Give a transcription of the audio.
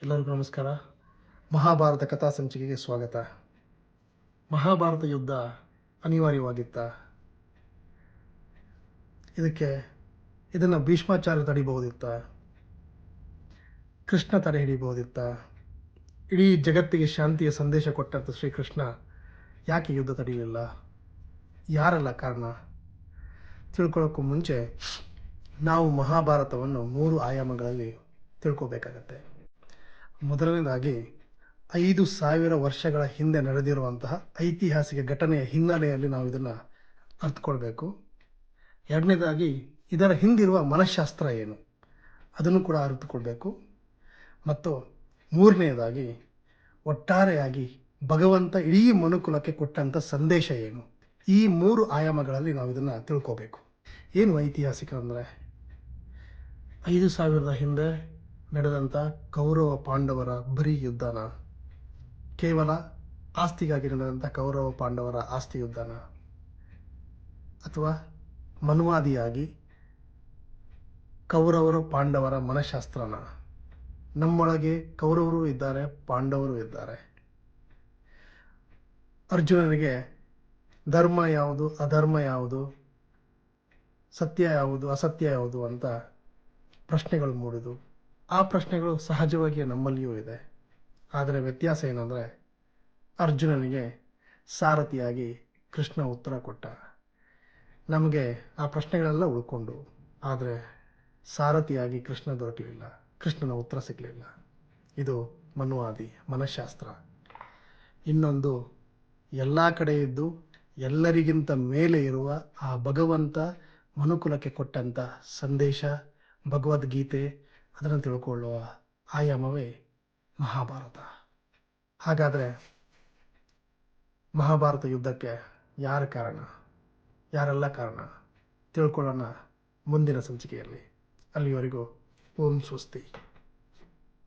ಎಲ್ಲರಿಗೂ ನಮಸ್ಕಾರ. ಮಹಾಭಾರತ ಕಥಾ ಸಂಚಿಕೆಗೆ ಸ್ವಾಗತ. ಮಹಾಭಾರತ ಯುದ್ಧ ಅನಿವಾರ್ಯವಾಗಿತ್ತ? ಇದನ್ನು ಭೀಷ್ಮಾಚಾರ್ಯ ತಡಿಬಹುದಿತ್ತ? ಕೃಷ್ಣ ತಡೆ ಹಿಡಿಬಹುದಿತ್ತ? ಇಡೀ ಜಗತ್ತಿಗೆ ಶಾಂತಿಯ ಸಂದೇಶ ಕೊಟ್ಟಂಥ ಶ್ರೀಕೃಷ್ಣ ಯಾಕೆ ಯುದ್ಧ ತಡೆಯಲಿಲ್ಲ? ಯಾರೆಲ್ಲ ಕಾರಣ? ತಿಳ್ಕೊಳ್ಳೋಕ್ಕೂ ಮುಂಚೆ ನಾವು ಮಹಾಭಾರತವನ್ನು 3 ಆಯಾಮಗಳಲ್ಲಿ ತಿಳ್ಕೋಬೇಕಾಗತ್ತೆ. ಮೊದಲನೇದಾಗಿ 5000 ವರ್ಷಗಳ ಹಿಂದೆ ನಡೆದಿರುವಂತಹ ಐತಿಹಾಸಿಕ ಘಟನೆಯ ಹಿನ್ನೆಲೆಯಲ್ಲಿ ನಾವು ಇದನ್ನು ಅರ್ಥಕೊಳ್ಬೇಕು. ಎರಡನೇದಾಗಿ ಇದರ ಹಿಂದಿರುವ ಮನಃಶಾಸ್ತ್ರ ಏನು ಅದನ್ನು ಕೂಡ ಅರಿತುಕೊಳ್ಬೇಕು. ಮತ್ತು ಮೂರನೇದಾಗಿ ಒಟ್ಟಾರೆಯಾಗಿ ಭಗವಂತ ಇಡೀ ಮನುಕುಲಕ್ಕೆ ಕೊಟ್ಟಂಥ ಸಂದೇಶ ಏನು, ಈ 3 ಆಯಾಮಗಳಲ್ಲಿ ನಾವು ಇದನ್ನು ತಿಳ್ಕೋಬೇಕು. ಏನು ಐತಿಹಾಸಿಕ ಅಂದರೆ, 5000 ಹಿಂದೆ ನಡೆದಂಥ ಕೌರವ ಪಾಂಡವರ ಬರೀ ಯುದ್ಧನ, ಕೇವಲ ಆಸ್ತಿಗಾಗಿ ನಡೆದಂಥ ಕೌರವ ಪಾಂಡವರ ಆಸ್ತಿ ಯುದ್ಧನ, ಅಥವಾ ಮನ್ವಾದಿಯಾಗಿ ಕೌರವರು ಪಾಂಡವರ ಮನಃಶಾಸ್ತ್ರನ? ನಮ್ಮೊಳಗೆ ಕೌರವರು ಇದ್ದಾರೆ, ಪಾಂಡವರು ಇದ್ದಾರೆ. ಅರ್ಜುನನಿಗೆ ಧರ್ಮ ಯಾವುದು, ಅಧರ್ಮ ಯಾವುದು, ಸತ್ಯ ಯಾವುದು, ಅಸತ್ಯ ಯಾವುದು ಅಂತ ಪ್ರಶ್ನೆಗಳು ಮೂಡಿದು. ಆ ಪ್ರಶ್ನೆಗಳು ಸಹಜವಾಗಿ ನಮ್ಮಲ್ಲಿಯೂ ಇದೆ. ಆದರೆ ವ್ಯತ್ಯಾಸ ಏನಂದರೆ, ಅರ್ಜುನನಿಗೆ ಸಾರಥಿಯಾಗಿ ಕೃಷ್ಣ ಉತ್ತರ ಕೊಟ್ಟ. ನಮಗೆ ಆ ಪ್ರಶ್ನೆಗಳೆಲ್ಲ ಉಳ್ಕೊಂಡು, ಆದರೆ ಸಾರಥಿಯಾಗಿ ಕೃಷ್ಣ ದೊರಕಲಿಲ್ಲ, ಕೃಷ್ಣನ ಉತ್ತರ ಸಿಗಲಿಲ್ಲ. ಇದು ಮನ್ವಾದಿ ಮನಃಶಾಸ್ತ್ರ. ಇನ್ನೊಂದು, ಎಲ್ಲ ಕಡೆ ಇದ್ದು ಎಲ್ಲರಿಗಿಂತ ಮೇಲೆ ಇರುವ ಆ ಭಗವಂತ ಮನುಕುಲಕ್ಕೆ ಕೊಟ್ಟಂಥ ಸಂದೇಶ, ಭಗವದ್ಗೀತೆ, ಅದನ್ನು ತಿಳ್ಕೊಳ್ಳುವ ಆಯಾಮವೇ ಮಹಾಭಾರತ. ಹಾಗಾದರೆ ಮಹಾಭಾರತ ಯುದ್ಧಕ್ಕೆ ಯಾರು ಕಾರಣ, ಯಾರೆಲ್ಲ ಕಾರಣ ತಿಳ್ಕೊಳ್ಳೋಣ ಮುಂದಿನ ಸಂಚಿಕೆಯಲ್ಲಿ. ಅಲ್ಲಿವರೆಗೂ ಓಂ ಸ್ವಸ್ತಿ.